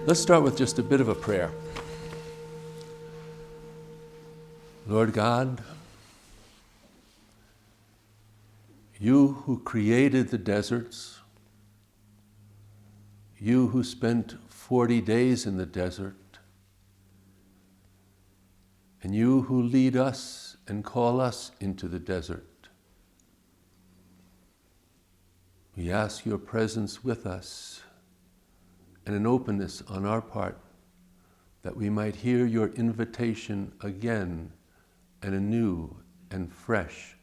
Let's start with just a bit of a prayer. Lord God, you who created the deserts, you who spent 40 days in the desert, and you who lead us and call us into the desert, we ask your presence with us and an openness on our part that we might hear your invitation again and anew and fresh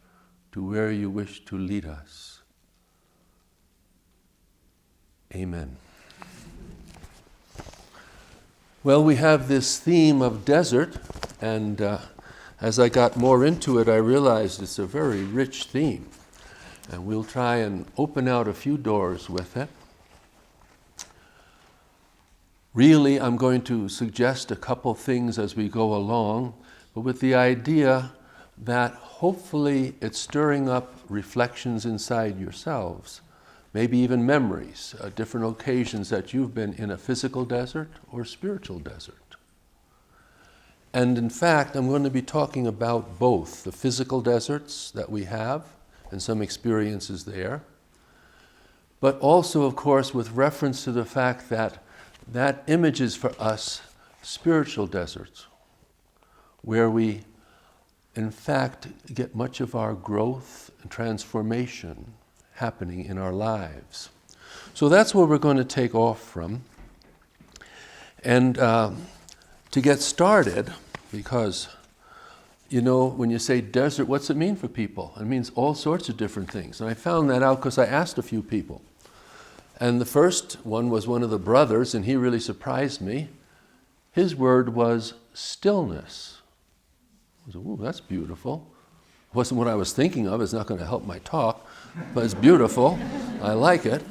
to where you wish to lead us. Amen. Well, we have this theme of desert, and as I got more into it, I realized it's a very rich theme. And we'll try and open out a few doors with it. Really, I'm going to suggest a couple things as we go along, but with the idea that hopefully it's stirring up reflections inside yourselves, maybe even memories, different occasions that you've been in a physical desert or spiritual desert. And in fact, I'm going to be talking about both the physical deserts that we have and some experiences there, but also, of course, with reference to the fact that that image is for us spiritual deserts, where we, in fact, get much of our growth and transformation happening in our lives. So that's where we're going to take off from. And to get started, because you know, when you say desert, what's it mean for people? It means all sorts of different things. And I found that out because I asked a few people. And the first one was one of the brothers, and he really surprised me. His word was stillness. I said, ooh, that's beautiful. Wasn't what I was thinking of. It's not going to help my talk, but it's beautiful. I like it.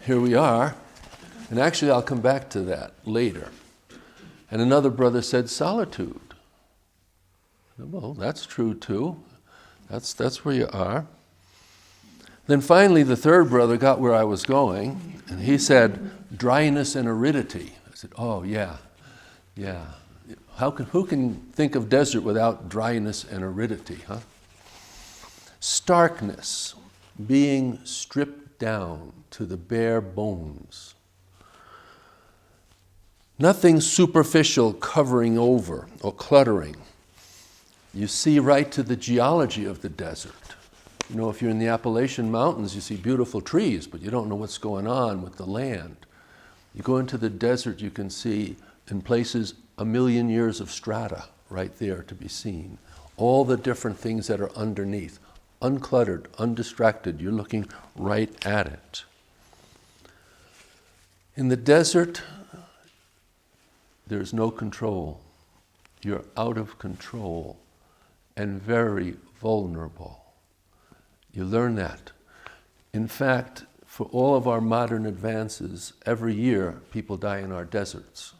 Here we are. And actually, I'll come back to that later. And another brother said solitude. Well, that's true too. That's where you are. Then finally, the third brother got where I was going, and he said dryness and aridity. I said, oh yeah. Who can think of desert without dryness and aridity, huh? Starkness, being stripped down to the bare bones. Nothing superficial covering over or cluttering. You see right to the geology of the desert. You know, if you're in the Appalachian Mountains, you see beautiful trees, but you don't know what's going on with the land. You go into the desert, you can see in places 1,000,000 years of strata right there to be seen. All the different things that are underneath, uncluttered, undistracted. You're looking right at it. In the desert, there's no control. You're out of control and very vulnerable. You learn that. In fact, for all of our modern advances, every year people die in our deserts.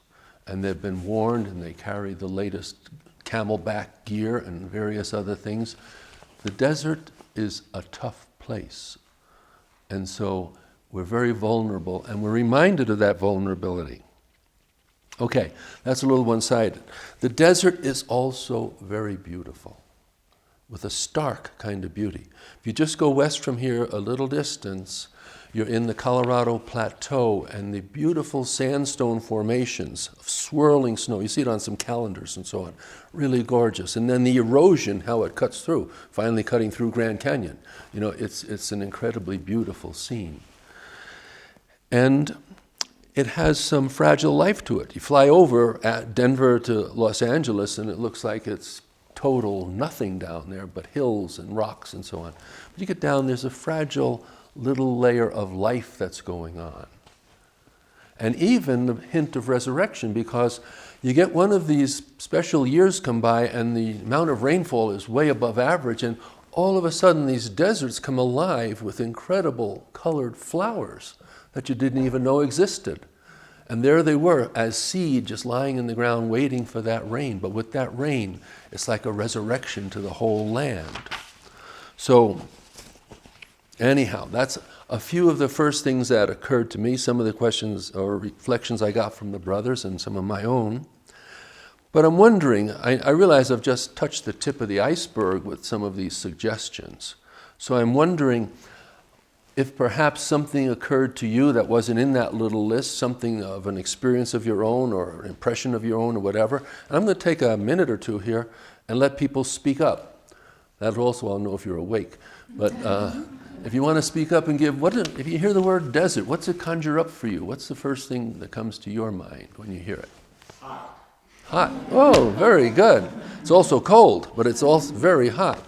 And they've been warned, and they carry the latest camelback gear and various other things. The desert is a tough place. And so we're very vulnerable, and we're reminded of that vulnerability. Okay, that's a little one-sided. The desert is also very beautiful, with a stark kind of beauty. If you just go west from here a little distance, you're in the Colorado Plateau and the beautiful sandstone formations of swirling snow. You see it on some calendars and so on. Really gorgeous. And then the erosion, how it cuts through, finally cutting through Grand Canyon. You know, it's an incredibly beautiful scene. And it has some fragile life to it. You fly over at Denver to Los Angeles and it looks like it's total nothing down there but hills and rocks and so on. But you get down, there's a fragile little layer of life that's going on. And even the hint of resurrection, because you get one of these special years come by and the amount of rainfall is way above average, and all of a sudden these deserts come alive with incredible colored flowers that you didn't even know existed. And there they were as seed just lying in the ground waiting for that rain. But with that rain, it's like a resurrection to the whole land. So anyhow, a few of the first things that occurred to me, some of the questions or reflections I got from the brothers and some of my own. But I'm wondering, I realize I've just touched the tip of the iceberg with some of these suggestions. So I'm wondering if perhaps something occurred to you that wasn't in that little list, something of an experience of your own or an impression of your own or whatever. And I'm going to take a minute or two here and let people speak up. That also I'll know if you're awake. But if you want to speak up and give, if you hear the word desert, what's it conjure up for you? What's the first thing that comes to your mind when you hear it? Hot. Hot. Oh, very good. It's also cold, but it's also very hot.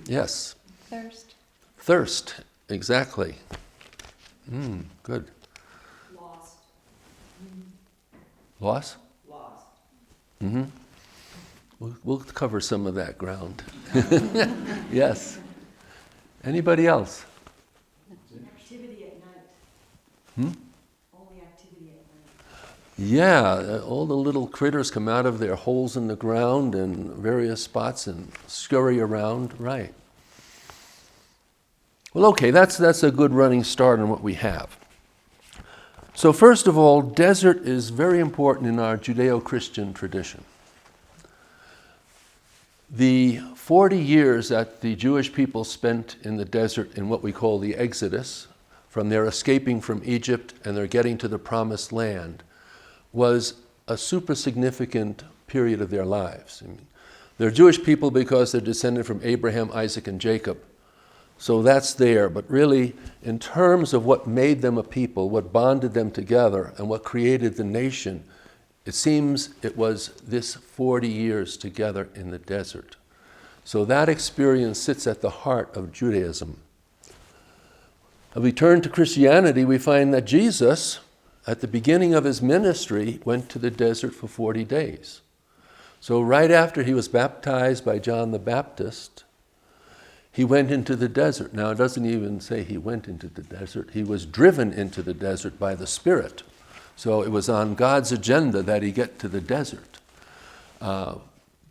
Yes. Thirst. Thirst. Exactly. Good. Lost. Loss? Lost. Mm-hmm. We'll cover some of that ground. Yes. Anybody else? Activity at night. Only activity at night. Yeah, all the little critters come out of their holes in the ground and various spots and scurry around. Right. Well, okay, that's a good running start on what we have. So first of all, desert is very important in our Judeo-Christian tradition. The 40 years that the Jewish people spent in the desert in what we call the Exodus, from their escaping from Egypt and their getting to the Promised Land, was a super significant period of their lives. I mean, they're Jewish people because they're descended from Abraham, Isaac, and Jacob. So that's there, but really, in terms of what made them a people, what bonded them together, and what created the nation, it seems it was this 40 years together in the desert. So that experience sits at the heart of Judaism. If we turn to Christianity, we find that Jesus, at the beginning of his ministry, went to the desert for 40 days. So right after he was baptized by John the Baptist, he went into the desert. Now, it doesn't even say he went into the desert. He was driven into the desert by the Spirit. So it was on God's agenda that he get to the desert.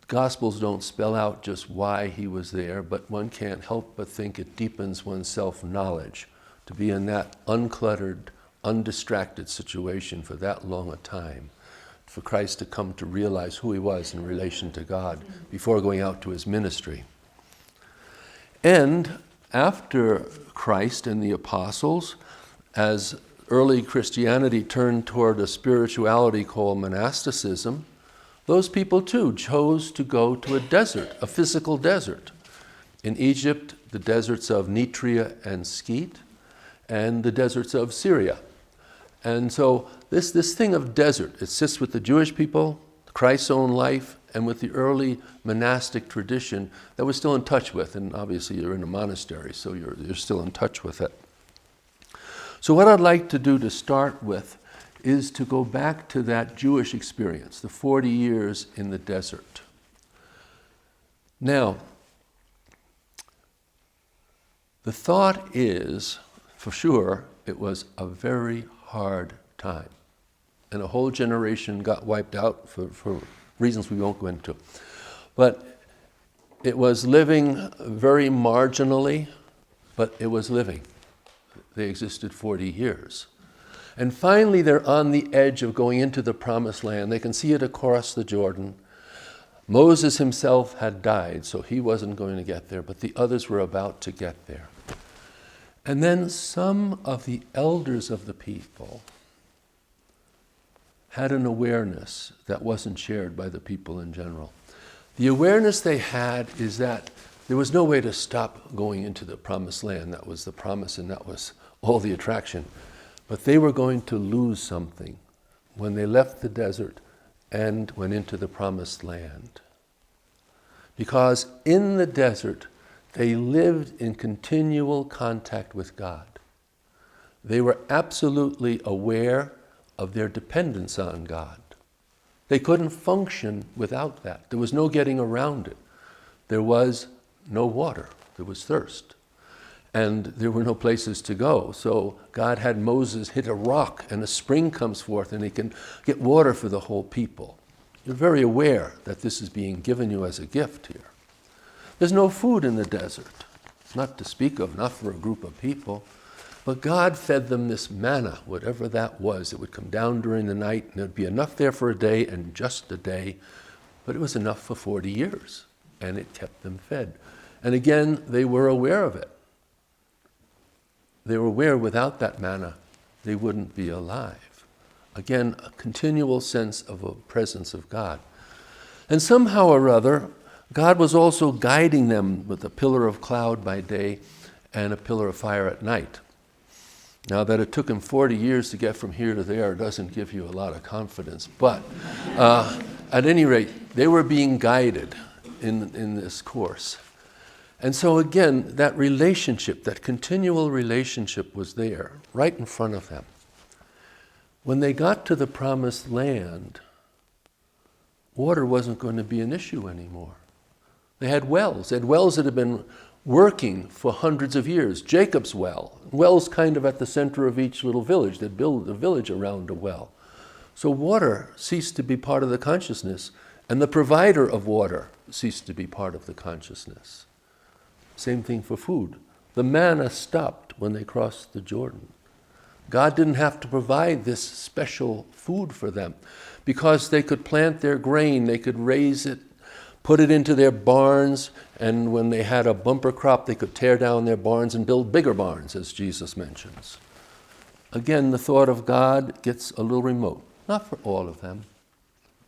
Gospels don't spell out just why he was there, but one can't help but think it deepens one's self-knowledge to be in that uncluttered, undistracted situation for that long a time, for Christ to come to realize who he was in relation to God before going out to his ministry. And after Christ and the apostles, as early Christianity turned toward a spirituality called monasticism, those people too chose to go to a desert, a physical desert. In Egypt, the deserts of Nitria and Skeet, and the deserts of Syria. And so this thing of desert, it sits with the Jewish people, Christ's own life, and with the early monastic tradition that we're still in touch with. And obviously you're in a monastery, so you're still in touch with it. So what I'd like to do to start with is to go back to that Jewish experience, the 40 years in the desert. Now, the thought is, for sure, it was a very hard time. And a whole generation got wiped out for reasons we won't go into. But it was living very marginally, but it was living. They existed 40 years. And finally, they're on the edge of going into the Promised Land. They can see it across the Jordan. Moses himself had died, so he wasn't going to get there, but the others were about to get there. And then some of the elders of the people had an awareness that wasn't shared by the people in general. The awareness they had is that there was no way to stop going into the Promised Land. That was the promise and that was all the attraction. But they were going to lose something when they left the desert and went into the Promised Land. Because in the desert, they lived in continual contact with God. They were absolutely aware of their dependence on God. They couldn't function without that. There was no getting around it. There was no water. There was thirst. And there were no places to go. So God had Moses hit a rock and a spring comes forth and he can get water for the whole people. You're very aware that this is being given you as a gift here. There's no food in the desert, not to speak of, not for a group of people. But God fed them this manna, whatever that was. It would come down during the night, and there'd be enough there for a day and just a day. But it was enough for 40 years, and it kept them fed. And again, they were aware of it. They were aware without that manna, they wouldn't be alive. Again, a continual sense of a presence of God. And somehow or other, God was also guiding them with a pillar of cloud by day and a pillar of fire at night. Now, that it took him 40 years to get from here to there doesn't give you a lot of confidence. But at any rate, they were being guided in this course. And so again, that relationship, that continual relationship was there, right in front of them. When they got to the promised land, water wasn't going to be an issue anymore. They had wells. They had wells that had been working for hundreds of years. Jacob's well. Wells kind of at the center of each little village. They'd build a village around a well. So water ceased to be part of the consciousness, and the provider of water ceased to be part of the consciousness. Same thing for food. The manna stopped when they crossed the Jordan. God didn't have to provide this special food for them because they could plant their grain, they could raise it, put it into their barns, and when they had a bumper crop, they could tear down their barns and build bigger barns, as Jesus mentions. Again, the thought of God gets a little remote. Not for all of them,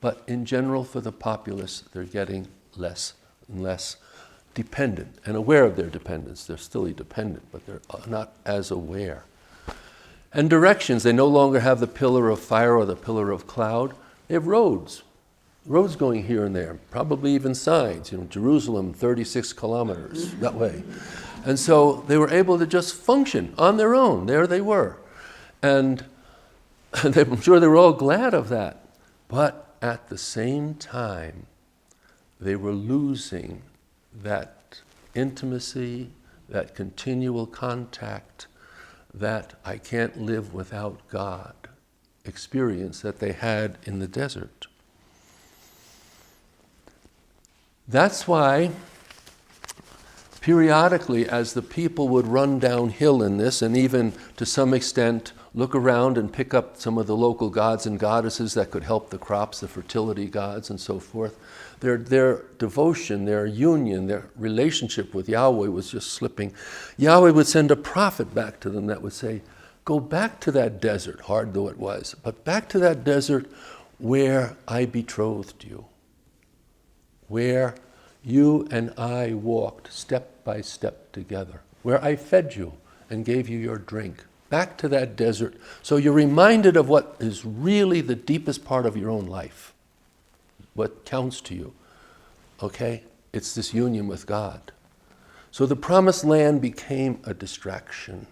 but in general for the populace, they're getting less and less dependent and aware of their dependence. They're still dependent, but they're not as aware. And directions, they no longer have the pillar of fire or the pillar of cloud. They have roads going here and there, probably even signs. Jerusalem, 36 kilometers that way. And so they were able to just function on their own. There they were. And I'm sure they were all glad of that. But at the same time, they were losing that intimacy, that continual contact, that I can't live without God experience that they had in the desert. That's why periodically, as the people would run downhill in this, and even to some extent look around and pick up some of the local gods and goddesses that could help the crops, the fertility gods and so forth, their devotion, their union, their relationship with Yahweh was just slipping. Yahweh would send a prophet back to them that would say, go back to that desert, hard though it was, but back to that desert where I betrothed you, where you and I walked step by step together, where I fed you and gave you your drink. Back to that desert, so you're reminded of what is really the deepest part of your own life, what counts to you, okay? It's this union with God. So the promised land became a distraction.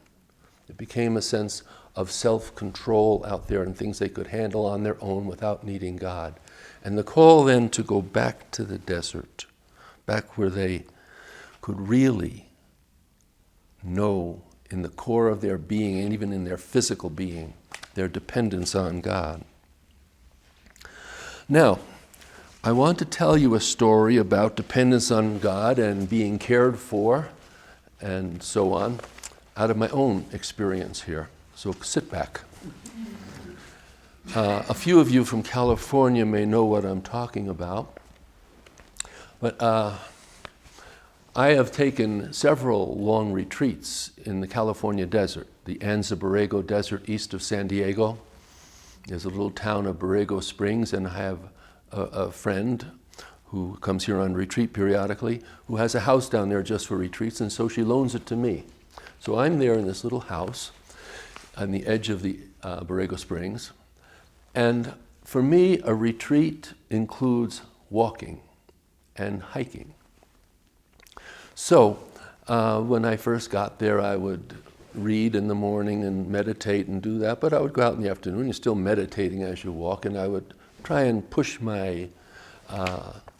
It became a sense of self-control out there and things they could handle on their own without needing God. And the call then to go back to the desert, back where they could really know in the core of their being, and even in their physical being, their dependence on God. Now, I want to tell you a story about dependence on God and being cared for and so on out of my own experience here. So sit back. A few of you from California may know what I'm talking about, but I have taken several long retreats in the California desert, the Anza Borrego Desert east of San Diego. There's a little town of Borrego Springs, and I have a friend who comes here on retreat periodically who has a house down there just for retreats, and so she loans it to me. So I'm there in this little house on the edge of the Borrego Springs, and for me, a retreat includes walking and hiking. So, when I first got there, I would read in the morning and meditate and do that, but I would go out in the afternoon. You're still meditating as you walk, and I would try and push my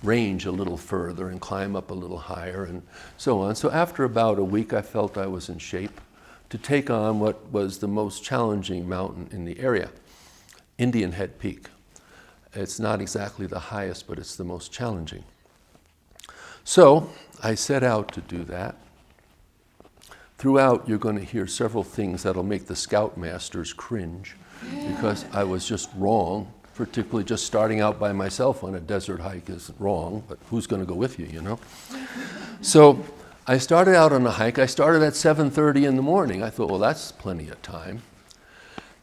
range a little further and climb up a little higher and so on. So after about a week, I felt I was in shape to take on what was the most challenging mountain in the area, Indian Head Peak. It's not exactly the highest, but it's the most challenging. So I set out to do that. throughout you're going to hear several things that'll make the scoutmasters cringe, because I was just wrong. Particularly just starting out by myself on a desert hike is wrong, but who's going to go with you, you know? So I started out on a hike. I started at 7:30 in the morning. I thought, well, that's plenty of time.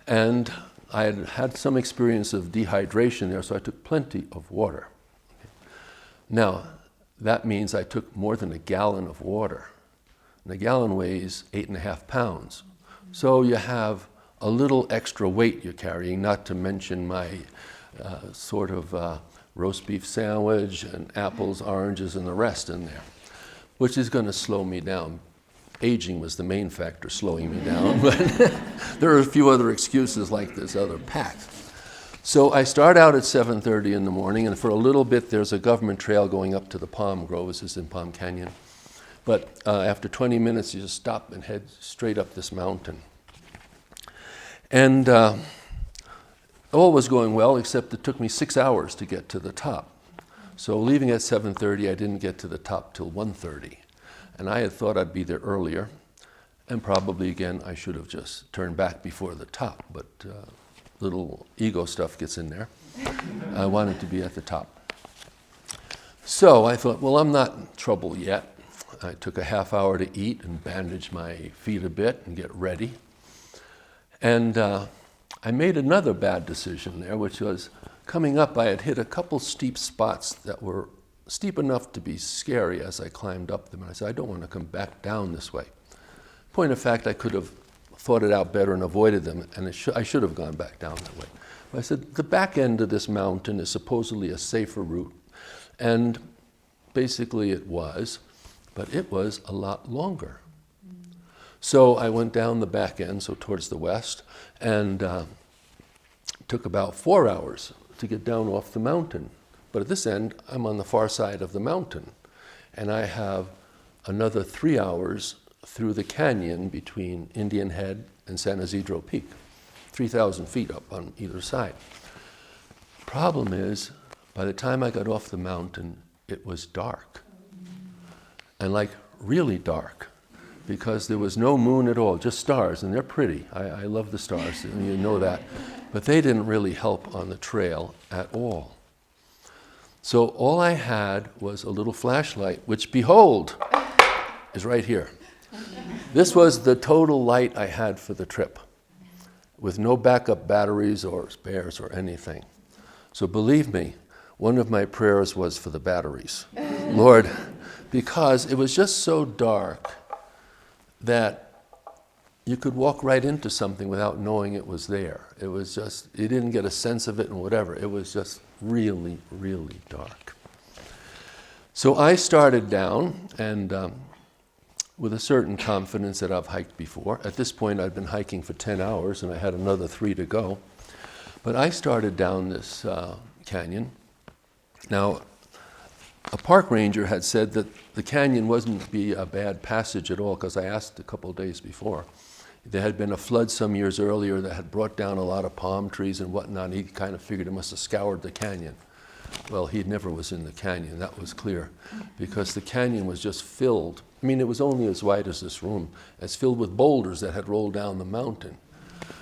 And I had had some experience of dehydration there, so I took plenty of water. Now, that means I took more than a gallon of water. And a gallon weighs 8.5 pounds. So you have a little extra weight you're carrying, not to mention my roast beef sandwich and apples, oranges, and the rest in there, which is going to slow me down. Aging was the main factor slowing me down, but there are a few other excuses like this other pack. So I start out at 7:30 in the morning, and for a little bit there's a government trail going up to the Palm Grove. This is in Palm Canyon. But after 20 minutes you just stop and head straight up this mountain. And all was going well, except it took me 6 hours to get to the top. So leaving at 7:30, I didn't get to the top till 1:30. And I had thought I'd be there earlier, and probably again I should have just turned back before the top, but little ego stuff gets in there. I wanted to be at the top. So I thought, well, I'm not in trouble yet. I took a half hour to eat and bandage my feet a bit and get ready. And I made another bad decision there, which was coming up, I had hit a couple steep spots that were steep enough to be scary as I climbed up them. And I said, I don't want to come back down this way. Point of fact, I could have thought it out better and avoided them, and I should have gone back down that way. But I said, the back end of this mountain is supposedly a safer route. And basically it was, but it was a lot longer. So I went down the back end, so towards the west, and took about 4 hours to get down off the mountain. But at this end, I'm on the far side of the mountain, and I have another 3 hours through the canyon between Indian Head and San Isidro Peak, 3,000 feet up on either side. Problem is, by the time I got off the mountain, it was dark, and like really dark, because there was no moon at all, just stars, and they're pretty. I love the stars, and you know that. But they didn't really help on the trail at all. So all I had was a little flashlight, which, behold, is right here. This was the total light I had for the trip, with no backup batteries or spares or anything. So believe me, one of my prayers was for the batteries. Lord, because it was just so dark that you could walk right into something without knowing it was there. It was just, you didn't get a sense of it and whatever. It was just really, really dark. So I started down, and with a certain confidence that I've hiked before. At this point, I'd been hiking for 10 hours, and I had another 3 to go. But I started down this canyon. Now, a park ranger had said that the canyon wasn't be a bad passage at all, because I asked a couple of days before. There had been a flood some years earlier that had brought down a lot of palm trees and whatnot. He kind of figured it must have scoured the canyon. Well, he never was in the canyon, that was clear, because the canyon was just filled. I mean, it was only as wide as this room, as filled with boulders that had rolled down the mountain.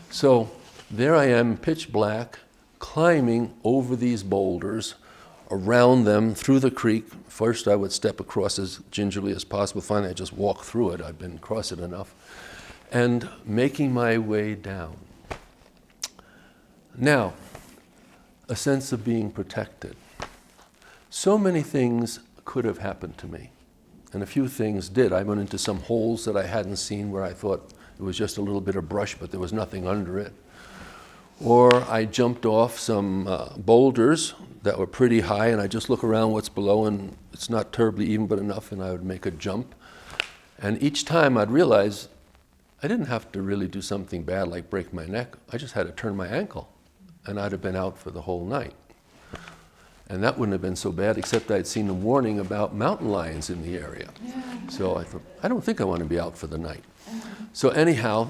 So there I am, pitch black, climbing over these boulders, around them, through the creek. First I would step across as gingerly as possible. Finally I'd just walk through it. I'd been across it enough. And making my way down. Now, a sense of being protected. So many things could have happened to me, and a few things did. I went into some holes that I hadn't seen where I thought it was just a little bit of brush, but there was nothing under it. Or I jumped off some boulders that were pretty high, and I just look around what's below, and it's not terribly even but enough, and I would make a jump. And each time I'd realize I didn't have to really do something bad like break my neck. I just had to turn my ankle, and I'd have been out for the whole night. And that wouldn't have been so bad, except I'd seen a warning about mountain lions in the area. So I thought, I don't think I want to be out for the night. So anyhow,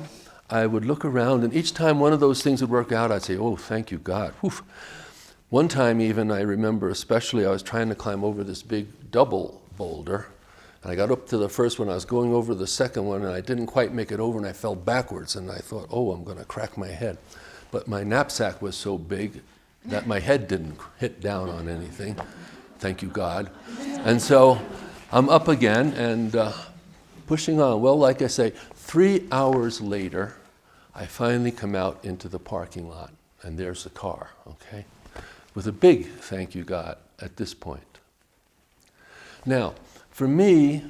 I would look around, and each time one of those things would work out, I'd say, oh, thank you, God. Whew. One time even, I remember especially, I was trying to climb over this big double boulder, And I got up to the first one, I was going over the second one, and I didn't quite make it over, and I fell backwards, and I thought, oh, I'm going to crack my head. But my knapsack was so big that my head didn't hit down on anything. Thank you, God. And so I'm up again and pushing on. Well, like I say, 3 hours later, I finally come out into the parking lot, and there's the car, okay? With a big thank you, God, at this point. Now, for me,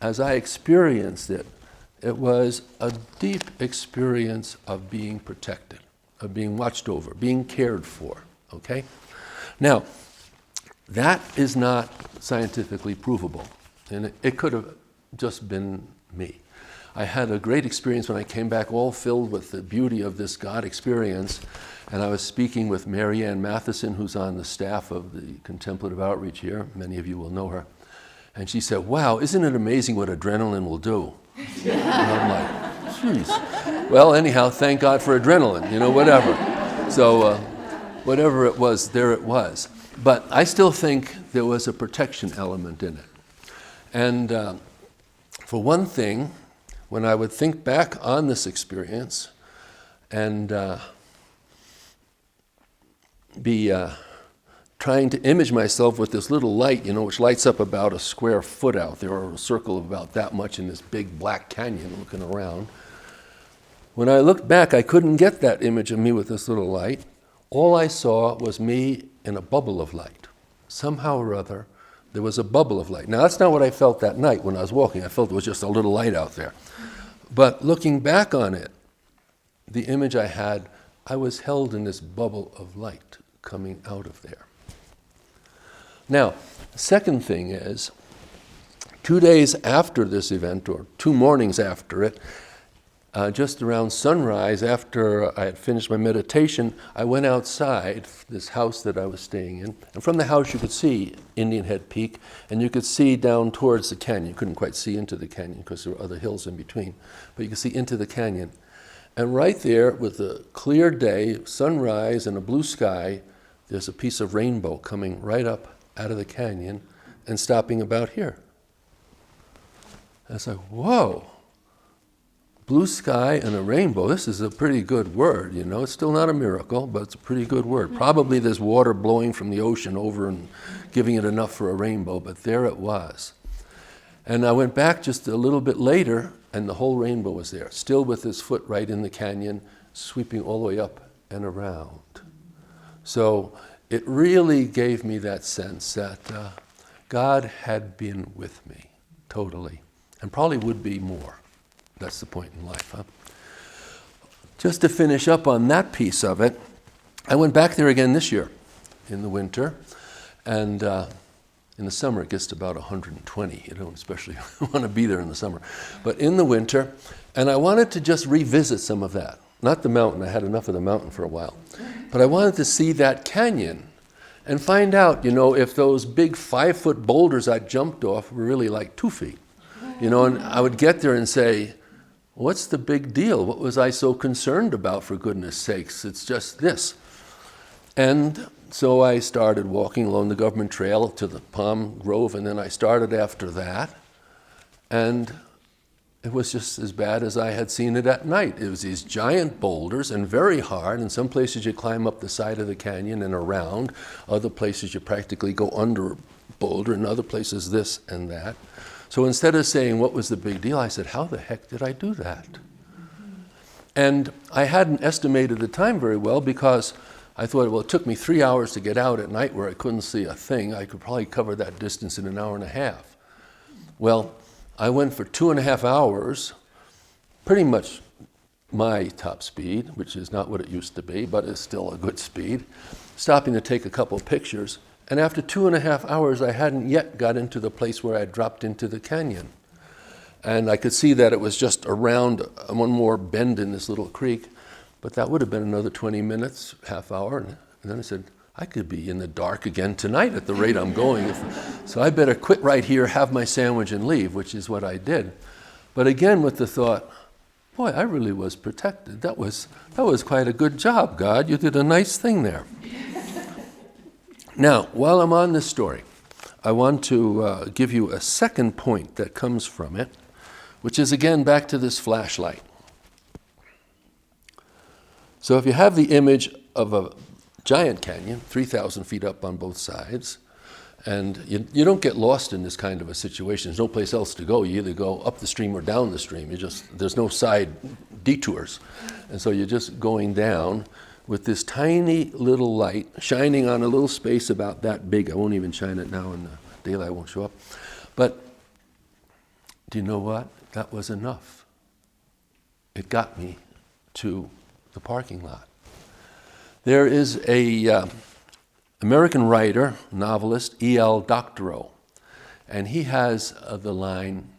as I experienced it, it was a deep experience of being protected, of being watched over, being cared for, okay? Now, that is not scientifically provable, and it could have just been me. I had a great experience when I came back, all filled with the beauty of this God experience, and I was speaking with Mary Ann Matheson, who's on the staff of the Contemplative Outreach here. Many of you will know her. And she said, wow, isn't it amazing what adrenaline will do? And I'm like, geez. Well, anyhow, thank God for adrenaline, whatever. So whatever it was, there it was. But I still think there was a protection element in it. And for one thing, when I would think back on this experience and be trying to image myself with this little light, which lights up about a square foot out there, or a circle of about that much in this big black canyon looking around. When I looked back, I couldn't get that image of me with this little light. All I saw was me in a bubble of light. Somehow or other, there was a bubble of light. Now, that's not what I felt that night when I was walking. I felt it was just a little light out there. But looking back on it, the image I had, I was held in this bubble of light coming out of there. Now, the second thing is, 2 days after this event, or 2 mornings after it, just around sunrise, after I had finished my meditation, I went outside this house that I was staying in. And from the house, you could see Indian Head Peak, and you could see down towards the canyon. You couldn't quite see into the canyon because there were other hills in between, but you could see into the canyon. And right there, with a clear day, sunrise, and a blue sky, there's a piece of rainbow coming right up out of the canyon and stopping about here. And it's like, whoa. Blue sky and a rainbow, this is a pretty good word, It's still not a miracle, but it's a pretty good word. Probably there's water blowing from the ocean over and giving it enough for a rainbow, but there it was. And I went back just a little bit later, and the whole rainbow was there, still with his foot right in the canyon, sweeping all the way up and around. So it really gave me that sense that God had been with me, totally, and probably would be more. That's the point in life, huh? Just to finish up on that piece of it, I went back there again this year in the winter, and in the summer it gets to about 120. You don't especially want to be there in the summer. But in the winter, and I wanted to just revisit some of that. Not the mountain, I had enough of the mountain for a while. But I wanted to see that canyon and find out, if those big 5-foot boulders I jumped off were really like 2 feet. And I would get there and say, what's the big deal? What was I so concerned about, for goodness sakes? It's just this. And so I started walking along the government trail to the Palm Grove, and then I started after that. And it was just as bad as I had seen it at night. It was these giant boulders and very hard. In some places you climb up the side of the canyon and around. Other places you practically go under a boulder. In other places this and that. So instead of saying, what was the big deal, I said, how the heck did I do that? And I hadn't estimated the time very well, because I thought, well, it took me 3 hours to get out at night where I couldn't see a thing. I could probably cover that distance in an hour and a half. Well, I went for 2.5 hours, pretty much my top speed, which is not what it used to be, but it's still a good speed, stopping to take a couple pictures. And after 2.5 hours, I hadn't yet got into the place where I dropped into the canyon. And I could see that it was just around one more bend in this little creek, but that would have been another 20 minutes, half hour. And then I said, I could be in the dark again tonight at the rate I'm going. So I better quit right here, have my sandwich, and leave, which is what I did. But again, with the thought, boy, I really was protected. That was quite a good job, God. You did a nice thing there. Now, while I'm on this story, I want to give you a second point that comes from it, which is again back to this flashlight. So if you have the image of a giant canyon, 3,000 feet up on both sides, and you don't get lost in this kind of a situation. There's no place else to go. You either go up the stream or down the stream. There's no side detours. And so you're just going down with this tiny little light shining on a little space about that big. I won't even shine it now in the daylight, won't show up. But do you know what? That was enough. It got me to the parking lot. There is a American writer, novelist, E.L. Doctorow, and he has the line,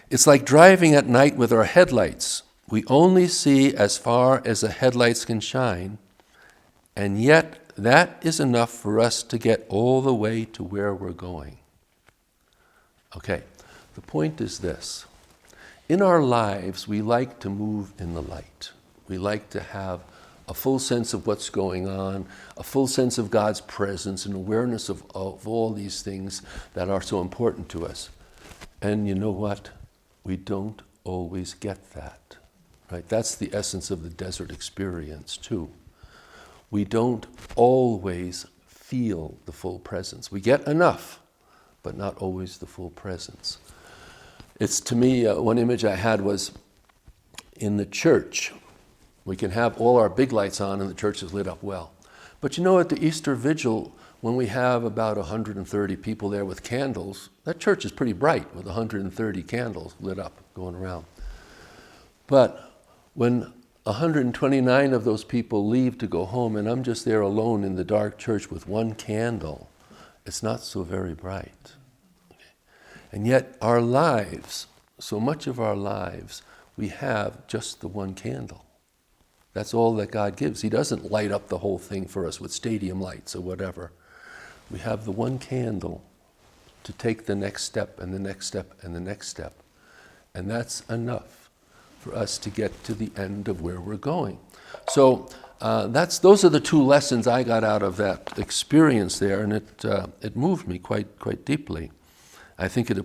"It's like driving at night with our headlights. We only see as far as the headlights can shine, and yet that is enough for us to get all the way to where we're going." Okay, the point is this. In our lives, we like to move in the light. We like to have a full sense of what's going on, a full sense of God's presence, an awareness of all these things that are so important to us. And you know what? We don't always get that. Right? That's the essence of the desert experience too. We don't always feel the full presence. We get enough, but not always the full presence. It's, to me, one image I had was in the church. We can have all our big lights on and the church is lit up well. But you know, at the Easter Vigil, when we have about 130 people there with candles, that church is pretty bright with 130 candles lit up going around. But when 129 of those people leave to go home and I'm just there alone in the dark church with one candle, it's not so very bright. And yet our lives, so much of our lives, we have just the one candle. That's all that God gives. He doesn't light up the whole thing for us with stadium lights or whatever. We have the one candle to take the next step and the next step and the next step. And that's enough for us to get to the end of where we're going. So those are the two lessons I got out of that experience there, and it moved me quite deeply. I think it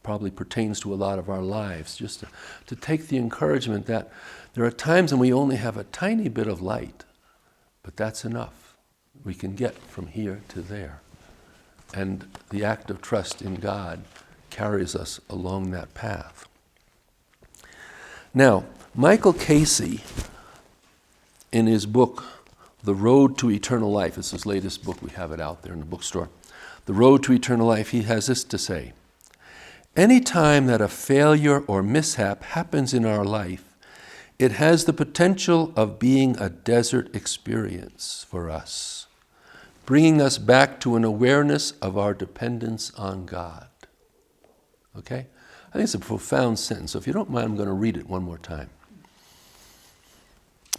probably pertains to a lot of our lives, just to take the encouragement that there are times when we only have a tiny bit of light, but that's enough. We can get from here to there. And the act of trust in God carries us along that path. Now, Michael Casey, in his book, The Road to Eternal Life, it's his latest book, we have it out there in the bookstore, The Road to Eternal Life, he has this to say: "Any time that a failure or mishap happens in our life, it has the potential of being a desert experience for us, bringing us back to an awareness of our dependence on God." Okay? I think it's a profound sentence. So if you don't mind, I'm going to read it one more time.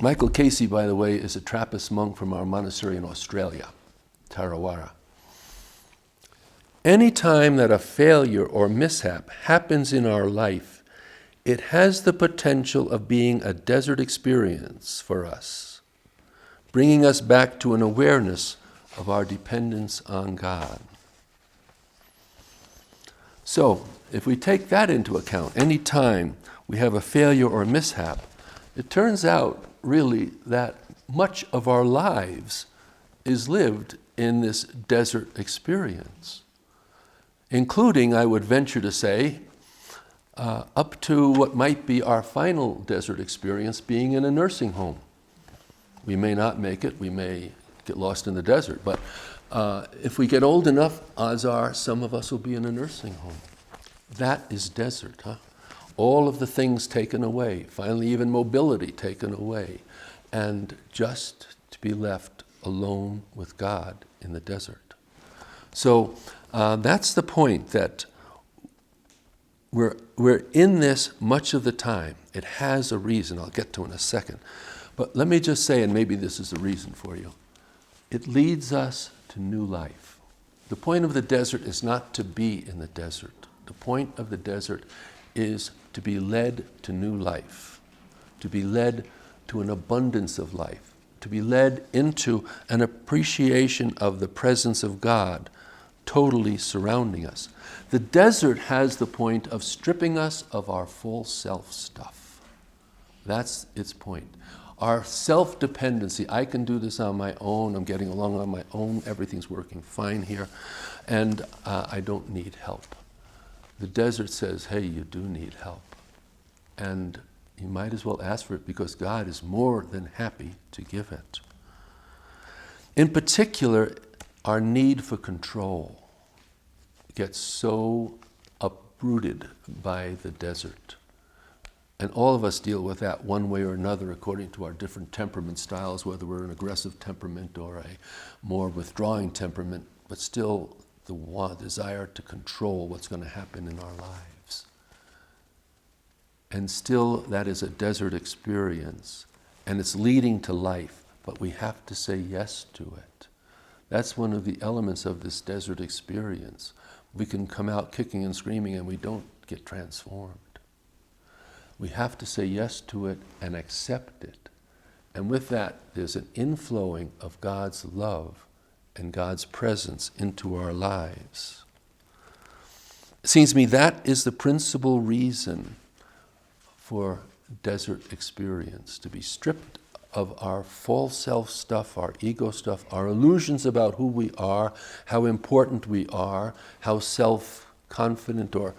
Michael Casey, by the way, is a Trappist monk from our monastery in Australia, Tarawara. "Any time that a failure or mishap happens in our life, it has the potential of being a desert experience for us, bringing us back to an awareness of our dependence on God." So, if we take that into account, any time we have a failure or mishap, it turns out really that much of our lives is lived in this desert experience, including, I would venture to say, up to what might be our final desert experience, being in a nursing home. We may not make it, we may get lost in the desert, but if we get old enough, odds are some of us will be in a nursing home. That is desert, huh? All of the things taken away, finally even mobility taken away, and just to be left alone with God in the desert. So that's the point, that we're in this much of the time. It has a reason. I'll get to it in a second. But let me just say, and maybe this is the reason for you, it leads us to new life. The point of the desert is not to be in the desert. The point of the desert is to be led to new life, to be led to an abundance of life, to be led into an appreciation of the presence of God totally surrounding us. The desert has the point of stripping us of our full self stuff. That's its point. Our self-dependency, I can do this on my own, I'm getting along on my own, everything's working fine here, and I don't need help. The desert says, hey, you do need help. And you might as well ask for it because God is more than happy to give it. In particular, our need for control gets so uprooted by the desert. And all of us deal with that one way or another according to our different temperament styles, whether we're an aggressive temperament or a more withdrawing temperament, but still the desire to control what's going to happen in our lives. And still that is a desert experience, and it's leading to life, but we have to say yes to it. That's one of the elements of this desert experience. We can come out kicking and screaming and we don't get transformed. We have to say yes to it and accept it. And with that, there's an inflowing of God's love and God's presence into our lives. It seems to me that is the principal reason for desert experience, to be stripped of our false self stuff, our ego stuff, our illusions about who we are, how important we are, how self-confident or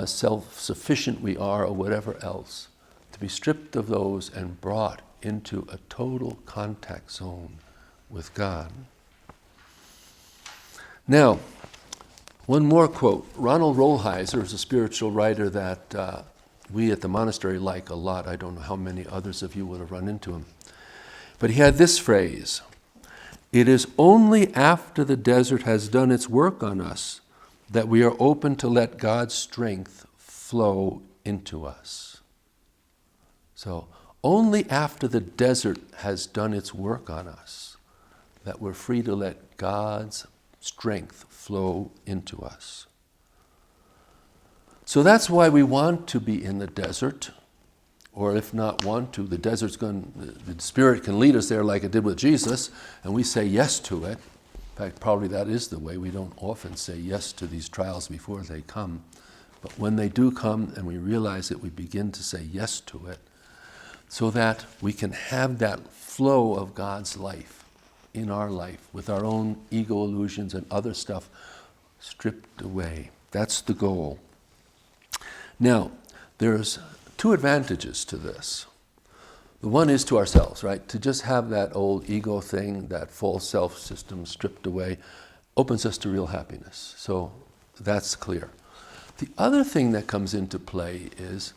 self-sufficient we are, or whatever else. To be stripped of those and brought into a total contact zone with God. Now, one more quote. Ronald Rolheiser is a spiritual writer that we at the monastery like a lot. I don't know how many others of you would have run into him. But he had this phrase: "It is only after the desert has done its work on us that we are open to let God's strength flow into us." So, only after the desert has done its work on us that we're free to let God's strength flow into us. So that's why we want to be in the desert, or if not want to, the Spirit can lead us there like it did with Jesus, and we say yes to it. In fact, probably that is the way. We don't often say yes to these trials before they come. But when they do come and we realize it, we begin to say yes to it, so that we can have that flow of God's life in our life with our own ego illusions and other stuff stripped away. That's the goal. Now, there's two advantages to this. The one is to ourselves, right? To just have that old ego thing, that false self system stripped away, opens us to real happiness. So that's clear. The other thing that comes into play is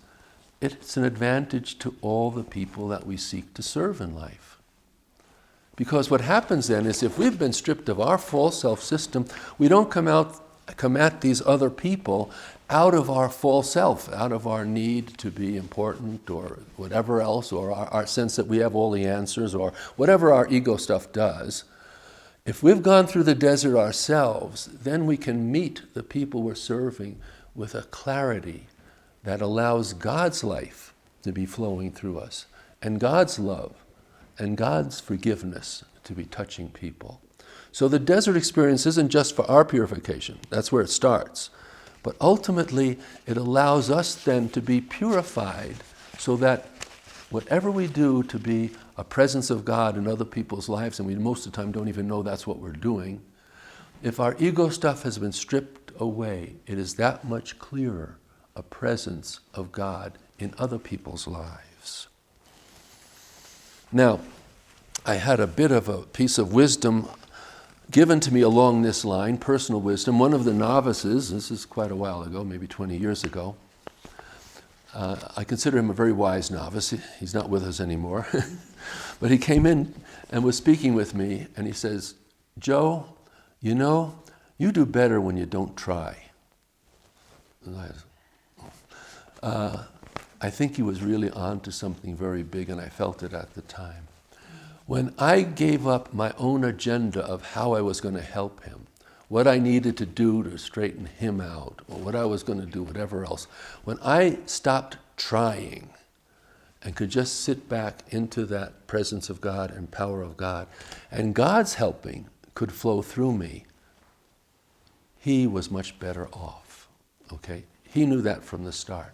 it's an advantage to all the people that we seek to serve in life. Because what happens then is if we've been stripped of our false self system, we don't come at these other people out of our false self, out of our need to be important or whatever else, or our sense that we have all the answers, or whatever our ego stuff does. If we've gone through the desert ourselves, then we can meet the people we're serving with a clarity that allows God's life to be flowing through us, and God's love and God's forgiveness to be touching people. So the desert experience isn't just for our purification. That's where it starts. But ultimately, it allows us then to be purified so that whatever we do to be a presence of God in other people's lives, and we most of the time don't even know that's what we're doing, if our ego stuff has been stripped away, it is that much clearer a presence of God in other people's lives. Now, I had a bit of a piece of wisdom given to me along this line, personal wisdom. One of the novices, this is quite a while ago, maybe 20 years ago, I consider him a very wise novice. He's not with us anymore. But he came in and was speaking with me, and he says, "Joe, you know, you do better when you don't try." And I think he was really on to something very big, and I felt it at the time. When I gave up my own agenda of how I was going to help him, what I needed to do to straighten him out, or what I was going to do, whatever else, when I stopped trying and could just sit back into that presence of God and power of God, and God's helping could flow through me, he was much better off. Okay? He knew that from the start.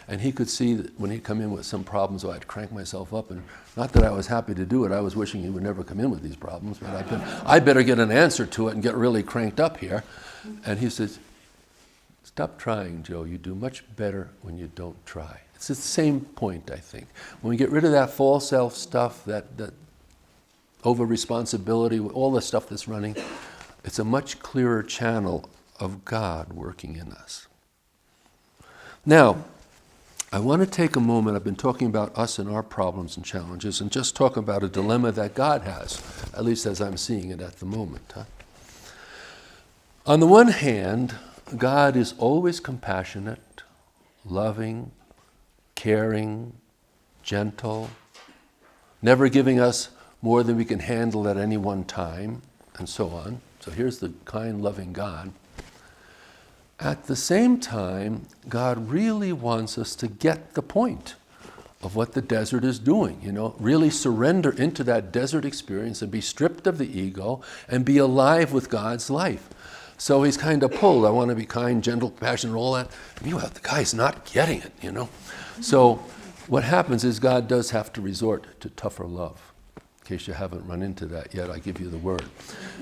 And he could see that when he'd come in with some problems, I'd crank myself up. And not that I was happy to do it. I was wishing he would never come in with these problems. But I better get an answer to it and get really cranked up here. And he says, stop trying, Joe. You do much better when you don't try. It's the same point, I think. When we get rid of that false self stuff, that over-responsibility, all the stuff that's running, it's a much clearer channel of God working in us. Now, I want to take a moment, I've been talking about us and our problems and challenges, and just talk about a dilemma that God has, at least as I'm seeing it at the moment. On the one hand, God is always compassionate, loving, caring, gentle, never giving us more than we can handle at any one time, and so on. So here's the kind, loving God. At the same time, God really wants us to get the point of what the desert is doing, really surrender into that desert experience and be stripped of the ego and be alive with God's life. So he's kind of pulled. I want to be kind, gentle, compassionate, all that. Meanwhile, the guy's not getting it, So what happens is God does have to resort to tougher love. In case you haven't run into that yet, I give you the word.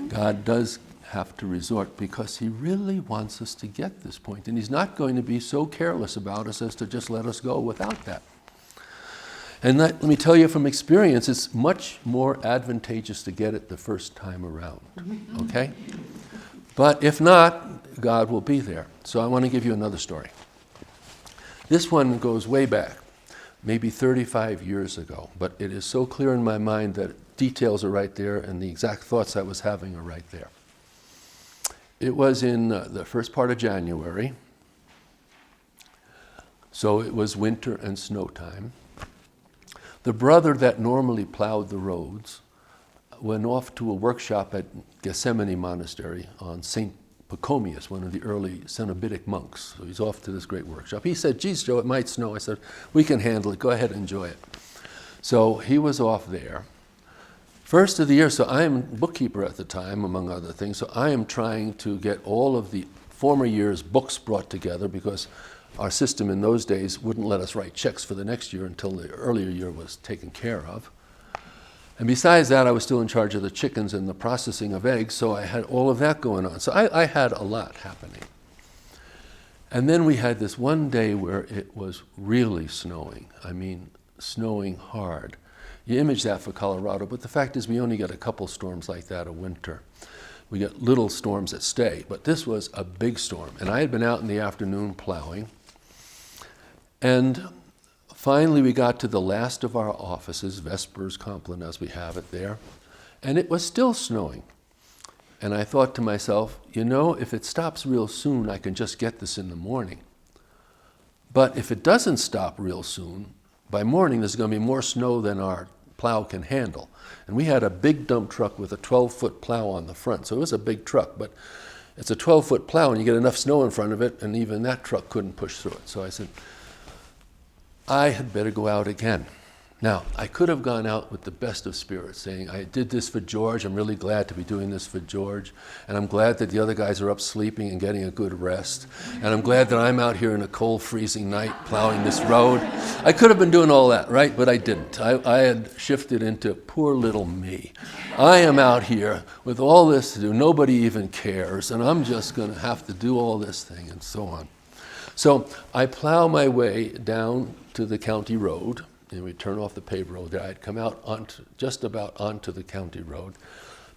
God does have to resort because he really wants us to get this point. And he's not going to be so careless about us as to just let us go without that. And let me tell you from experience, it's much more advantageous to get it the first time around. Okay? But if not, God will be there. So I want to give you another story. This one goes way back, maybe 35 years ago, but it is so clear in my mind that details are right there and the exact thoughts I was having are right there. It was in the first part of January, so it was winter and snow time. The brother that normally plowed the roads went off to a workshop at Gethsemane Monastery on St. Pachomius, one of the early Cenobitic monks. So he's off to this great workshop. He said, geez, Joe, it might snow. I said, we can handle it. Go ahead and enjoy it. So he was off there. First of the year, so I am bookkeeper at the time, among other things, so I am trying to get all of the former year's books brought together because our system in those days wouldn't let us write checks for the next year until the earlier year was taken care of. And besides that, I was still in charge of the chickens and the processing of eggs, so I had all of that going on. So I had a lot happening. And then we had this one day where it was really snowing. I mean, snowing hard. You image that for Colorado, but the fact is we only get a couple storms like that a winter. We get little storms that stay, but this was a big storm. And I had been out in the afternoon plowing. And finally we got to the last of our offices, Vespers Compline as we have it there, and it was still snowing. And I thought to myself, if it stops real soon, I can just get this in the morning. But if it doesn't stop real soon, by morning there's going to be more snow than our plow can handle. And we had a big dump truck with a 12-foot plow on the front. So it was a big truck, but it's a 12-foot plow and you get enough snow in front of it and even that truck couldn't push through it. So I said, I had better go out again. Now, I could have gone out with the best of spirits, saying, I did this for George, I'm really glad to be doing this for George, and I'm glad that the other guys are up sleeping and getting a good rest, and I'm glad that I'm out here in a cold, freezing night plowing this road. I could have been doing all that, right? But I didn't. I had shifted into poor little me. I am out here with all this to do, nobody even cares, and I'm just going to have to do all this thing, and so on. So I plow my way down to the county road, and we turn off the paved road there. I'd come out just about onto the county road.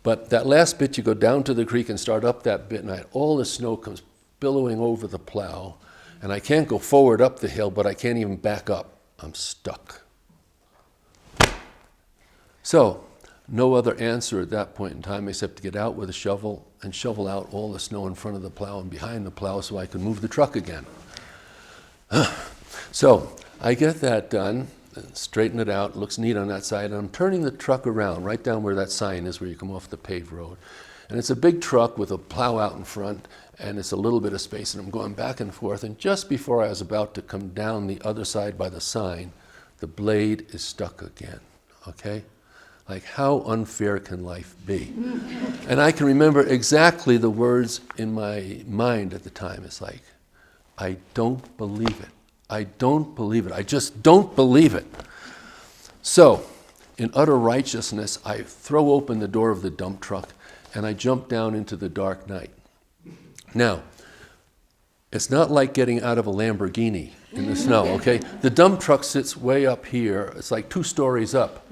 But that last bit, you go down to the creek and start up that bit, and all the snow comes billowing over the plow. And I can't go forward up the hill, but I can't even back up. I'm stuck. So, no other answer at that point in time except to get out with a shovel and shovel out all the snow in front of the plow and behind the plow so I could move the truck again. So, I get that done. Straighten it out, it looks neat on that side, and I'm turning the truck around right down where that sign is where you come off the paved road. And it's a big truck with a plow out in front, and it's a little bit of space, and I'm going back and forth, and just before I was about to come down the other side by the sign, the blade is stuck again, okay? Like, how unfair can life be? And I can remember exactly the words in my mind at the time. It's like, I don't believe it. I don't believe it. I just don't believe it. So, in utter righteousness, I throw open the door of the dump truck and I jump down into the dark night. Now, it's not like getting out of a Lamborghini in the snow, okay? The dump truck sits way up here. It's like 2 stories up.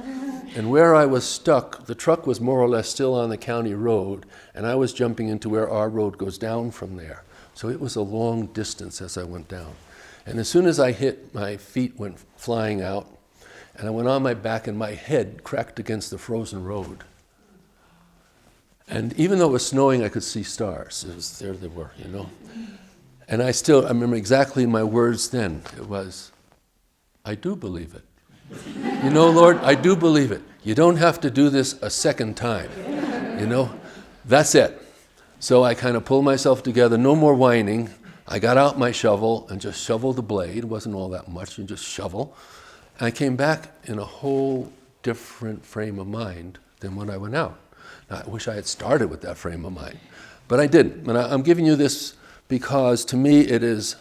And where I was stuck, the truck was more or less still on the county road, and I was jumping into where our road goes down from there. So it was a long distance as I went down. And as soon as I hit, my feet went flying out, and I went on my back, and my head cracked against the frozen road. And even though it was snowing, I could see stars. There they were, you know. And I remember exactly my words then. It was, I do believe it. You know, Lord, I do believe it. You don't have to do this a second time. You know, that's it. So I kind of pulled myself together, no more whining. I got out my shovel and just shoveled the blade. It wasn't all that much, you just shovel. And I came back in a whole different frame of mind than when I went out. Now, I wish I had started with that frame of mind, but I didn't. And I'm giving you this because to me it is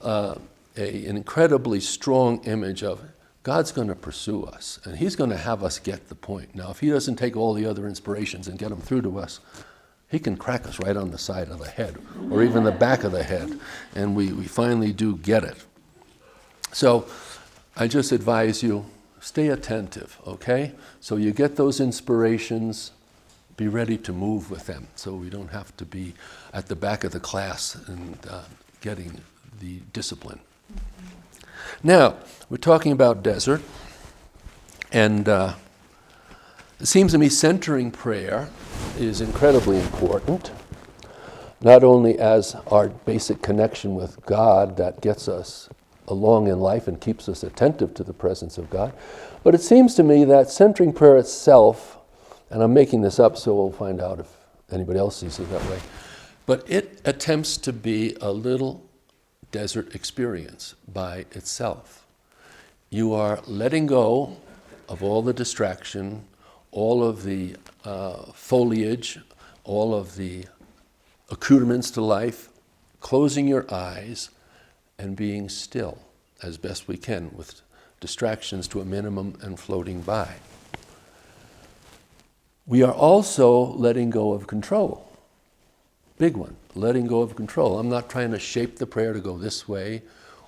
an incredibly strong image of God's going to pursue us, and he's going to have us get the point. Now, if he doesn't take all the other inspirations and get them through to us, he can crack us right on the side of the head, or even the back of the head, and we finally do get it. So I just advise you, stay attentive, okay? So you get those inspirations, be ready to move with them, so we don't have to be at the back of the class and getting the discipline. Now, we're talking about desert, and it seems to me centering prayer is incredibly important, not only as our basic connection with God that gets us along in life and keeps us attentive to the presence of God, but it seems to me that centering prayer itself, and I'm making this up so we'll find out if anybody else sees it that way, but it attempts to be a little desert experience by itself. You are letting go of all the distraction, all of the foliage, all of the accoutrements to life, closing your eyes and being still as best we can with distractions to a minimum and floating by. We are also letting go of control. Big one, letting go of control. I'm not trying to shape the prayer to go this way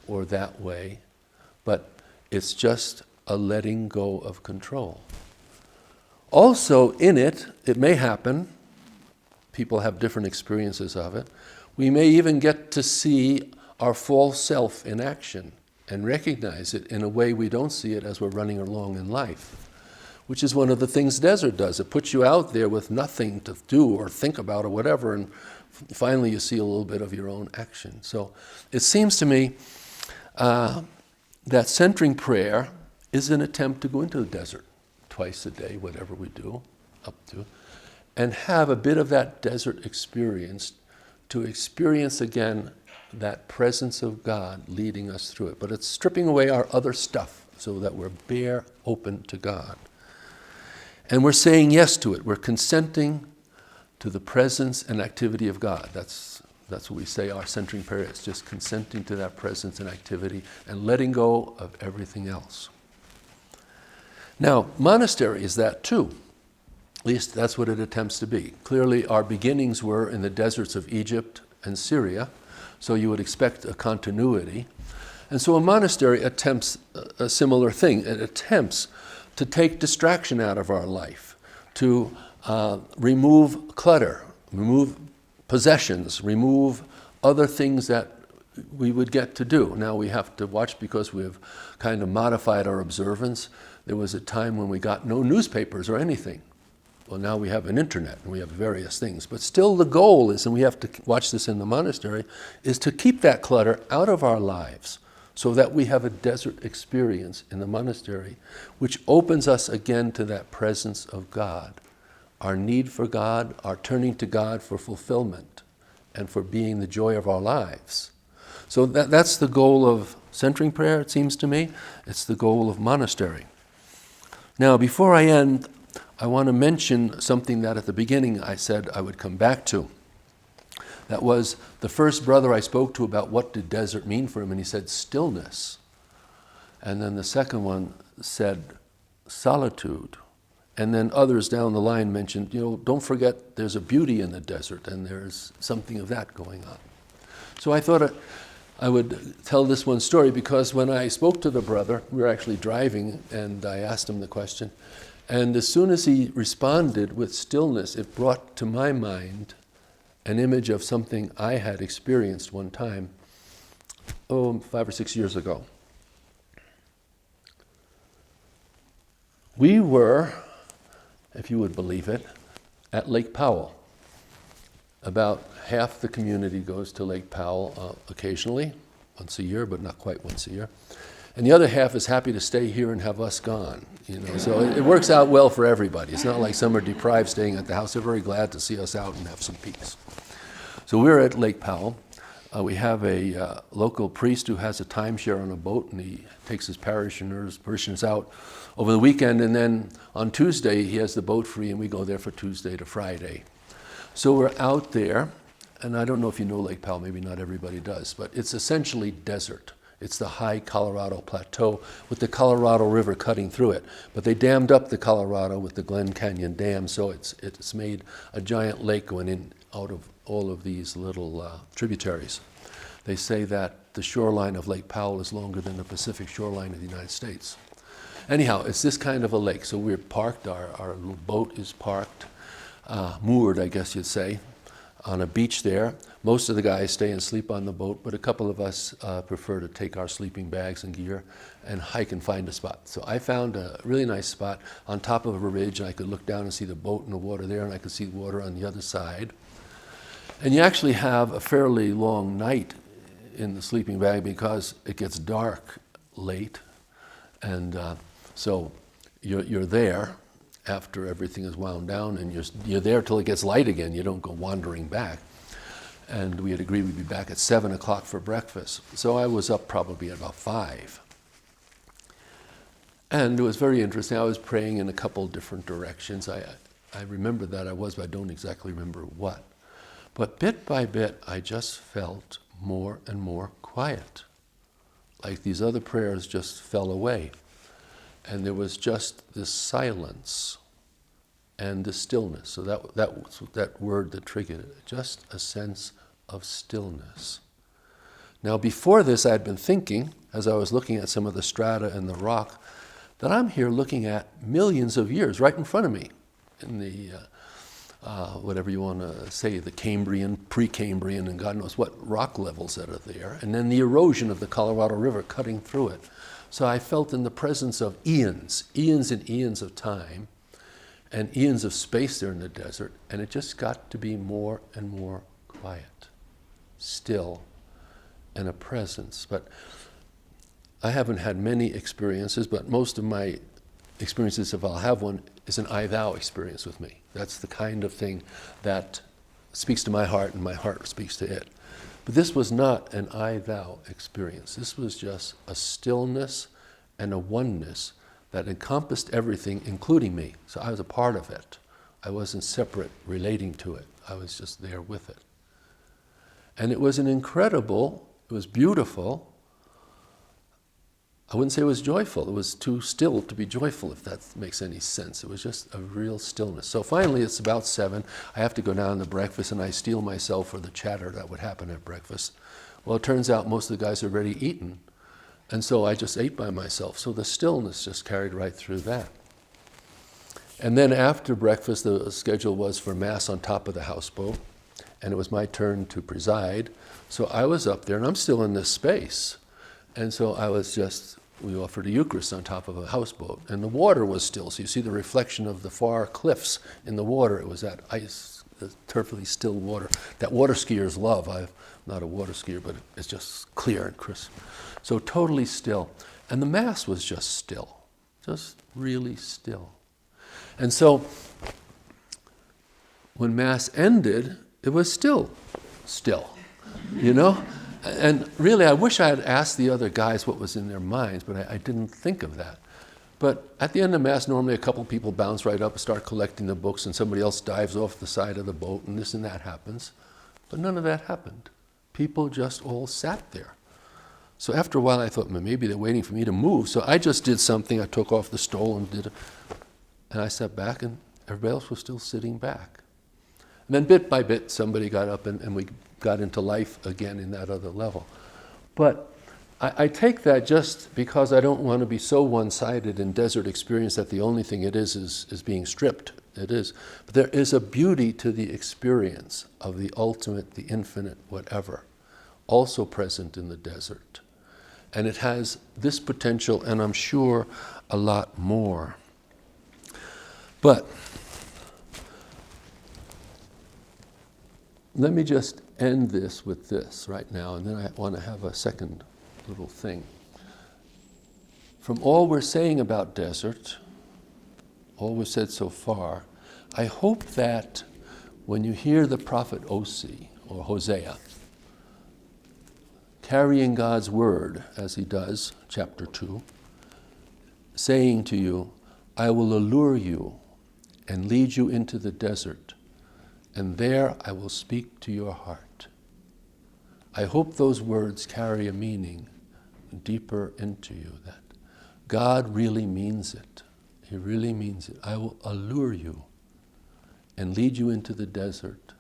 or that way, but it's just a letting go of control. Also in it may happen, people have different experiences of it, we may even get to see our false self in action and recognize it in a way we don't see it as we're running along in life, which is one of the things desert does. It puts you out there with nothing to do or think about or whatever, and finally you see a little bit of your own action. So it seems to me that centering prayer is an attempt to go into the desert twice a day, whatever we do, up to, and have a bit of that desert experience, to experience again that presence of God leading us through it. But it's stripping away our other stuff so that we're bare open to God. And we're saying yes to it. We're consenting to the presence and activity of God. That's what we say our centering prayer is, just consenting to that presence and activity and letting go of everything else. Now, monastery is that too. At least that's what it attempts to be. Clearly, our beginnings were in the deserts of Egypt and Syria, so you would expect a continuity. And so a monastery attempts a similar thing. It attempts to take distraction out of our life, to remove clutter, remove possessions, remove other things that we would get to do. Now we have to watch because we have kind of modified our observance. There was a time when we got no newspapers or anything. Well, now we have an internet and we have various things. But still the goal is, and we have to watch this in the monastery, is to keep that clutter out of our lives so that we have a desert experience in the monastery, which opens us again to that presence of God, our need for God, our turning to God for fulfillment and for being the joy of our lives. So that's the goal of centering prayer, it seems to me. It's the goal of monastery. Now, before I end, I want to mention something that at the beginning I said I would come back to. That was the first brother I spoke to about what did desert mean for him, and he said stillness. And then the second one said solitude. And then others down the line mentioned, don't forget there's a beauty in the desert, and there's something of that going on. So I thought I would tell this one story, because when I spoke to the brother, we were actually driving, and I asked him the question, and as soon as he responded with stillness, it brought to my mind an image of something I had experienced one time, 5 or 6 years ago. We were, if you would believe it, at Lake Powell. About half the community goes to Lake Powell occasionally, once a year, but not quite once a year. And the other half is happy to stay here and have us gone. So it works out well for everybody. It's not like some are deprived staying at the house. They're very glad to see us out and have some peace. So we're at Lake Powell. We have a local priest who has a timeshare on a boat, and he takes his parishioners out over the weekend, and then on Tuesday he has the boat free, and we go there for Tuesday to Friday. So we're out there, and I don't know if you know Lake Powell, maybe not everybody does, but it's essentially desert. It's the high Colorado plateau with the Colorado River cutting through it. But they dammed up the Colorado with the Glen Canyon Dam, so it's made a giant lake going in out of all of these little tributaries. They say that the shoreline of Lake Powell is longer than the Pacific shoreline of the United States. Anyhow, it's this kind of a lake. So we're parked, our little boat is parked, moored, I guess you'd say, on a beach there. Most of the guys stay and sleep on the boat, but a couple of us prefer to take our sleeping bags and gear and hike and find a spot. So I found a really nice spot on top of a ridge, and I could look down and see the boat and the water there, and I could see the water on the other side. And you actually have a fairly long night in the sleeping bag because it gets dark late, and so you're there after everything is wound down, and you're there till it gets light again. You don't go wandering back. And we had agreed we'd be back at 7 o'clock for breakfast. So I was up probably at about 5. And it was very interesting. I was praying in a couple different directions. I remember that I was, but I don't exactly remember what. But bit by bit, I just felt more and more quiet. Like these other prayers just fell away. And there was just this silence and the stillness. So that was that word that triggered it, just a sense of stillness. Now before this, I had been thinking, as I was looking at some of the strata and the rock, that I'm here looking at millions of years right in front of me in the, whatever you want to say, the Cambrian, Precambrian, and God knows what rock levels that are there, and then the erosion of the Colorado River cutting through it. So I felt in the presence of eons and eons of time, and eons of space there in the desert, and it just got to be more and more quiet, still, and a presence. But I haven't had many experiences, but most of my experiences, if I'll have one, is an I-thou experience with me. That's the kind of thing that speaks to my heart, and my heart speaks to it. But this was not an I-thou experience. This was just a stillness and a oneness that encompassed everything, including me. So I was a part of it. I wasn't separate, relating to it. I was just there with it. And it was it was beautiful. I wouldn't say it was joyful. It was too still to be joyful, if that makes any sense. It was just a real stillness. So finally, it's about 7. I have to go down to breakfast, and I steel myself for the chatter that would happen at breakfast. Well, it turns out most of the guys had already eaten. And so I just ate by myself. So the stillness just carried right through that. And then after breakfast, the schedule was for Mass on top of the houseboat. And it was my turn to preside. So I was up there, and I'm still in this space. And so we offered a Eucharist on top of a houseboat. And the water was still. So you see the reflection of the far cliffs in the water. It was that ice, the perfectly still water that water skiers love. I'm not a water skier, but it's just clear and crisp. So totally still. And the Mass was just still, just really still. And so when Mass ended, it was still, And really, I wish I had asked the other guys what was in their minds, but I didn't think of that. But at the end of Mass, normally a couple people bounce right up and start collecting the books, and somebody else dives off the side of the boat, and this and that happens. But none of that happened. People just all sat there. So after a while, I thought, well, maybe they're waiting for me to move. So I just did something. I took off the stole and I sat back, and everybody else was still sitting back. And then bit by bit, somebody got up, and we got into life again in that other level. But I take that just because I don't want to be so one-sided in desert experience that the only thing it is being stripped. It is. But there is a beauty to the experience of the ultimate, the infinite, whatever, also present in the desert. And it has this potential, and I'm sure a lot more. But let me just end this with this right now, and then I want to have a second little thing. From all we're saying about desert, all we've said so far, I hope that when you hear the prophet Osee, or Hosea, carrying God's word, as he does, chapter 2, saying to you, I will allure you and lead you into the desert, and there I will speak to your heart. I hope those words carry a meaning deeper into you, that God really means it. He really means it. I will allure you and lead you into the desert,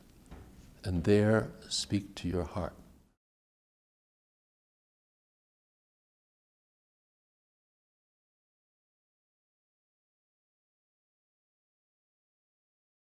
and there speak to your heart.